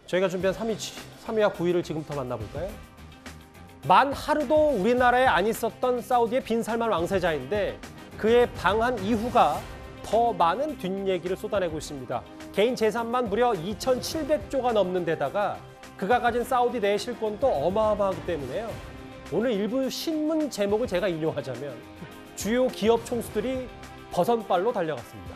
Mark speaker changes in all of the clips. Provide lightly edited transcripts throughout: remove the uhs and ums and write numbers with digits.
Speaker 1: 저희가 준비한 3위와 9위를 지금부터 만나볼까요? 만 하루도 우리나라에 안 있었던 사우디의 빈 살만 왕세자인데 그의 방한 이후가 더 많은 뒷얘기를 쏟아내고 있습니다. 개인 재산만 무려 2,700조가 넘는 데다가 그가 가진 사우디 내 실권도 어마어마하기 때문에요. 오늘 일부 신문 제목을 제가 인용하자면 주요 기업 총수들이 버선발로 달려갔습니다.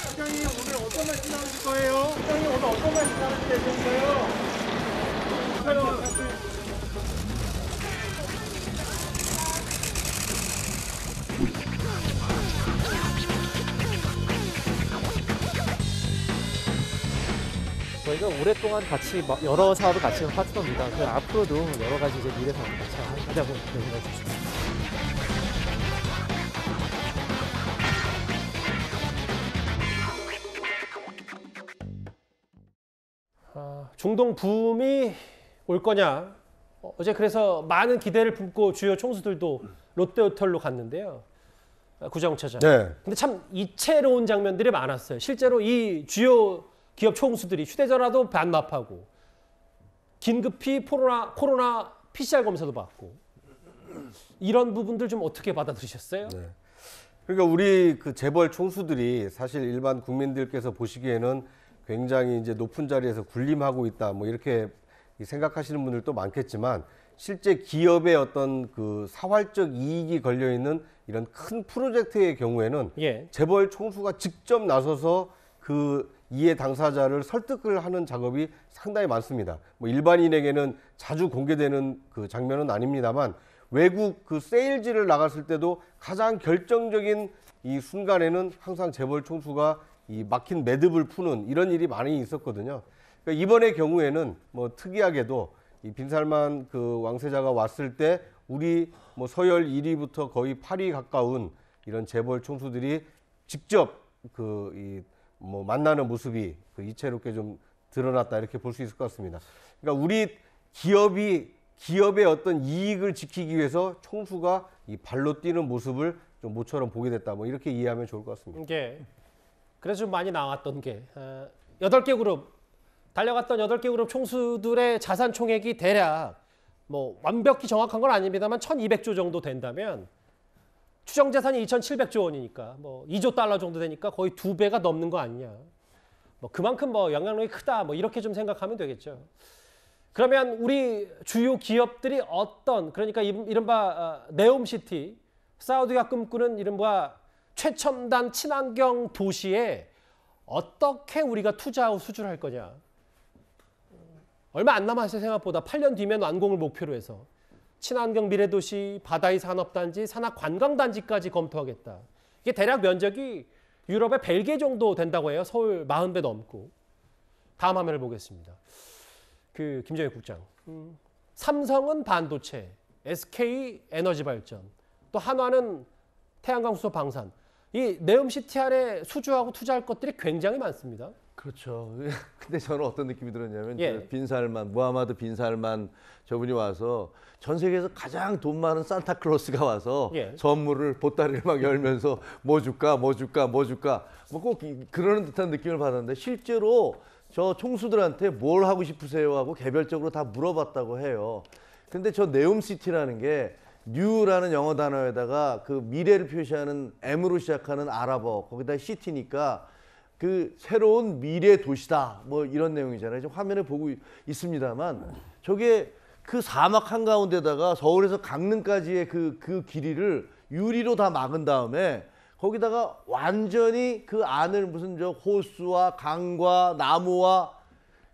Speaker 2: 회장님 오늘 어떤 말씀 나오실 거예요? 회장님 오늘 어떤 말씀 나오실 예정인가요?
Speaker 3: 저희가 오랫동안 같이 여러 사업을 같이 한 파트너입니다. 그래서 앞으로도 여러 가지 이제 미래 사업을 같이 하자고 생각해 주십니다.
Speaker 1: 중동 붐이 올 거냐? 어제 그래서 많은 기대를 품고 주요 총수들도 롯데호텔로 갔는데요. 구정차장.
Speaker 4: 네.
Speaker 1: 근데 참 이채로운 장면들이 많았어요. 실제로 이 주요 기업 총수들이 휴대전화도 반납하고 긴급히 코로나 PCR 검사도 받고 이런 부분들 좀 어떻게 받아들이셨어요?
Speaker 4: 네. 그러니까 우리 그 재벌 총수들이 사실 일반 국민들께서 보시기에는 굉장히 이제 높은 자리에서 군림하고 있다 뭐 이렇게 생각하시는 분들도 많겠지만 실제 기업의 어떤 그 사활적 이익이 걸려 있는 이런 큰 프로젝트의 경우에는 재벌 총수가 직접 나서서 그 이해 당사자를 설득을 하는 작업이 상당히 많습니다. 뭐 일반인에게는 자주 공개되는 그 장면은 아닙니다만 외국 그 세일즈를 나갔을 때도 가장 결정적인 이 순간에는 항상 재벌 총수가 이 막힌 매듭을 푸는 이런 일이 많이 있었거든요. 그러니까 이번의 경우에는 뭐 특이하게도 이 빈살만 그 왕세자가 왔을 때 우리 뭐 서열 1위부터 거의 8위 가까운 이런 재벌 총수들이 직접 그 뭐 만나는 모습이 그 이채롭게 좀 드러났다 이렇게 볼 수 있을 것 같습니다. 그러니까 우리 기업의 어떤 이익을 지키기 위해서 총수가 이 발로 뛰는 모습을 좀 모처럼 보게 됐다. 뭐 이렇게 이해하면 좋을 것 같습니다.
Speaker 1: 그래서 좀 많이 나왔던 게 8개 그룹 달려갔던 8개 그룹 총수들의 자산 총액이 대략 뭐 완벽히 정확한 건 아닙니다만 1,200조 정도 된다면 추정 자산이 2,700조 원이니까 뭐 2조 달러 정도 되니까 거의 2배가 넘는 거 아니냐. 뭐 그만큼 뭐 영향력이 크다. 뭐 이렇게 좀 생각하면 되겠죠. 그러면 우리 주요 기업들이 그러니까 이른바 네옴시티, 사우디가 꿈꾸는 이른바 최첨단 친환경 도시에 어떻게 우리가 투자하고 수주를 할 거냐. 얼마 안 남았어요. 생각보다 8년 뒤면 완공을 목표로 해서 친환경 미래도시, 바다의 산업단지, 산악관광단지까지 검토하겠다. 이게 대략 면적이 유럽의 벨기에 정도 된다고 해요. 서울 40배 넘고. 다음 화면을 보겠습니다. 그 김정일 국장. 삼성은 반도체, SK 에너지발전, 또 한화는 태양광 수소 방산. 이 네옴시티 안에 수주하고 투자할 것들이 굉장히 많습니다.
Speaker 5: 그렇죠. 근데 저는 어떤 느낌이 들었냐면 빈살만, 무하마드 빈살만 저분이 와서 전 세계에서 가장 돈 많은 산타클로스가 와서 선물을 보따리를 막 열면서 뭐 줄까 뭐 꼭 그러는 듯한 느낌을 받았는데 실제로 저 총수들한테 뭘 하고 싶으세요 하고 개별적으로 다 물어봤다고 해요. 근데 저 네옴시티라는 게 뉴라는 영어 단어에다가 그 미래를 표시하는 M으로 시작하는 아랍어 거기다 시티니까 그 새로운 미래 도시다 뭐 이런 내용이잖아요. 지금 화면에 보고 있습니다만 저게 그 사막 한가운데다가 서울에서 강릉까지의 그 길이를 유리로 다 막은 다음에 거기다가 완전히 그 안을 무슨 저 호수와 강과 나무와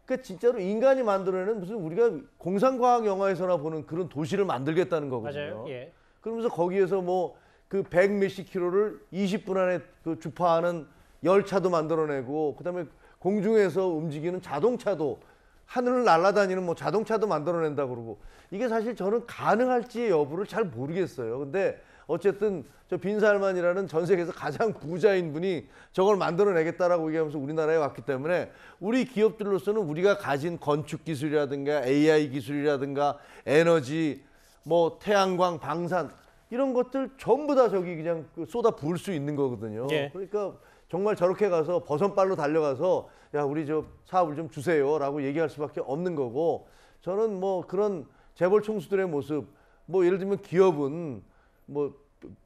Speaker 5: 그러니까 진짜로 인간이 만들어내는 무슨 우리가 공상과학 영화에서나 보는 그런 도시를 만들겠다는 거거든요.
Speaker 1: 맞아요.
Speaker 5: 그러면서 거기에서 뭐 그 100 몇십 킬로를 20분 안에 그 주파하는 열차도 만들어내고 그다음에 공중에서 움직이는 자동차도 하늘을 날아다니는 뭐 자동차도 만들어낸다 그러고 이게 사실 저는 가능할지 여부를 잘 모르겠어요. 근데 어쨌든 저 빈살만이라는 전 세계에서 가장 부자인 분이 저걸 만들어내겠다라고 얘기하면서 우리나라에 왔기 때문에 우리 기업들로서는 우리가 가진 건축 기술이라든가 AI 기술이라든가 에너지, 뭐 태양광, 방산 이런 것들 전부 다 저기 그냥 쏟아 부을 수 있는 거거든요.
Speaker 1: 예.
Speaker 5: 그러니까 정말 저렇게 가서 버선발로 달려가서 야 우리 저 사업을 좀 주세요라고 얘기할 수밖에 없는 거고 저는 뭐 그런 재벌 총수들의 모습 뭐 예를 들면 기업은 뭐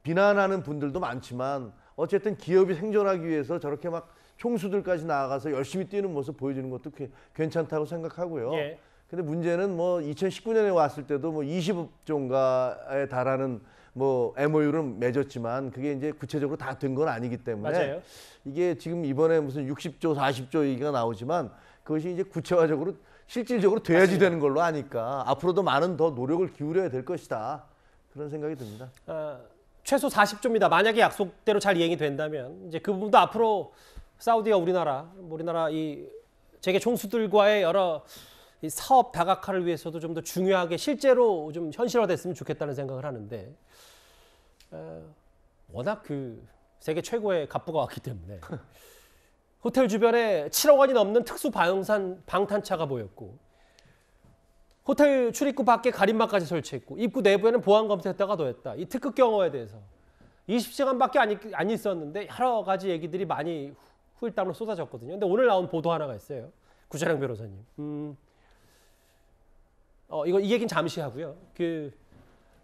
Speaker 5: 비난하는 분들도 많지만 어쨌든 기업이 생존하기 위해서 저렇게 막 총수들까지 나아가서 열심히 뛰는 모습 보여주는 것도 괜찮다고 생각하고요.
Speaker 1: 예.
Speaker 5: 근데 문제는 뭐 2019년에 왔을 때도 뭐 20조가에 달하는 뭐 MOU를 맺었지만 그게 이제 구체적으로 다 된 건 아니기 때문에
Speaker 1: 맞아요.
Speaker 5: 이게 지금 이번에 무슨 60조, 40조 얘기가 나오지만 그것이 이제 구체화적으로 실질적으로 돼야지 되는 걸로 아니까 앞으로도 많은 더 노력을 기울여야 될 것이다. 그런 생각이 듭니다.
Speaker 1: 최소 40조입니다. 만약에 약속대로 잘 이행이 된다면 이제 그 부분도 앞으로 사우디가 우리나라 이 재계 총수들과의 여러 이 사업 다각화를 위해서도 좀 더 중요하게 실제로 좀 현실화됐으면 좋겠다는 생각을 하는데 워낙 그 세계 최고의 갑부가 왔기 때문에 호텔 주변에 7억 원이 넘는 특수 방탄차가 보였고 호텔 출입구 밖에 가림막까지 설치했고 입구 내부에는 보안 검색대가 더했다. 이 특급 경호에 대해서 20시간밖에 안 있었는데 여러 가지 얘기들이 많이 후일담으로 쏟아졌거든요. 근데 오늘 나온 보도 하나가 있어요. 구자령 변호사님. 이 얘기는 잠시 하고요. 그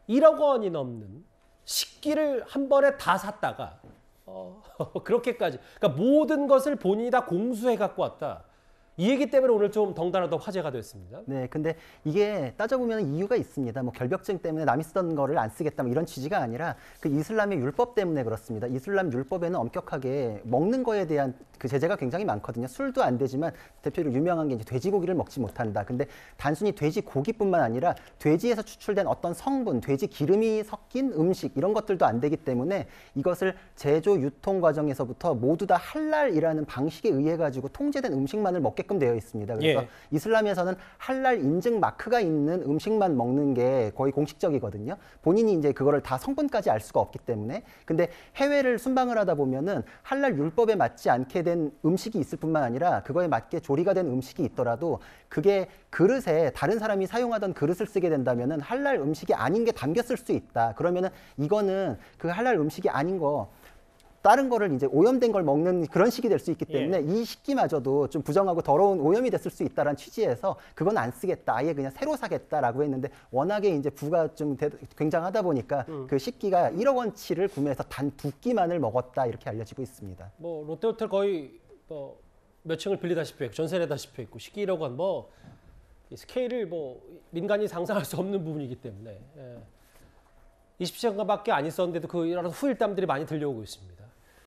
Speaker 1: 1억 원이 넘는 식기를 한 번에 다 샀다가 그렇게까지 그러니까 모든 것을 본인이 다 공수해 갖고 왔다. 이 얘기 때문에 오늘 좀 덩달아 더 화제가 됐습니다.
Speaker 6: 네, 근데 이게 따져보면 이유가 있습니다. 뭐 결벽증 때문에 남이 쓰던 거를 안 쓰겠다 뭐 이런 취지가 아니라 그 이슬람의 율법 때문에 그렇습니다. 이슬람 율법에는 엄격하게 먹는 거에 대한 그 제재가 굉장히 많거든요. 술도 안 되지만 대표로 유명한 게 이제 돼지고기를 먹지 못한다. 근데 단순히 돼지고기뿐만 아니라 돼지에서 추출된 어떤 성분, 돼지 기름이 섞인 음식 이런 것들도 안 되기 때문에 이것을 제조 유통 과정에서부터 모두 다 할랄이라는 방식에 의해 가지고 통제된 음식만을 먹게끔 되어 있습니다. 그래서 이슬람에서는 할랄 인증 마크가 있는 음식만 먹는 게 거의 공식적이거든요. 본인이 이제 그거를 다 성분까지 알 수가 없기 때문에. 근데 해외를 순방을 하다 보면은 할랄 율법에 맞지 않게 된 음식이 있을 뿐만 아니라 그거에 맞게 조리가 된 음식이 있더라도 그게 그릇에 다른 사람이 사용하던 그릇을 쓰게 된다면은 할랄 음식이 아닌 게 담겼을 수 있다. 그러면은 이거는 그 할랄 음식이 아닌 거 다른 거를 이제 오염된 걸 먹는 그런 식이 될 수 있기 때문에 이 식기마저도 좀 부정하고 더러운 오염이 됐을 수 있다라는 취지에서 그건 안 쓰겠다. 아예 그냥 새로 사겠다라고 했는데 워낙에 이제 부가 좀 굉장하다 보니까 그 식기가 1억 원치를 구매해서 단 2끼만을 먹었다 이렇게 알려지고 있습니다.
Speaker 1: 뭐 롯데호텔 거의 몇 층을 빌리다시피 했고 전세 내다시피 했고 식기 1억 원 뭐 스케일을 뭐 민간이 상상할 수 없는 부분이기 때문에 20시간밖에 안 있었는데도 그 이런 후일담들이 많이 들려오고 있습니다.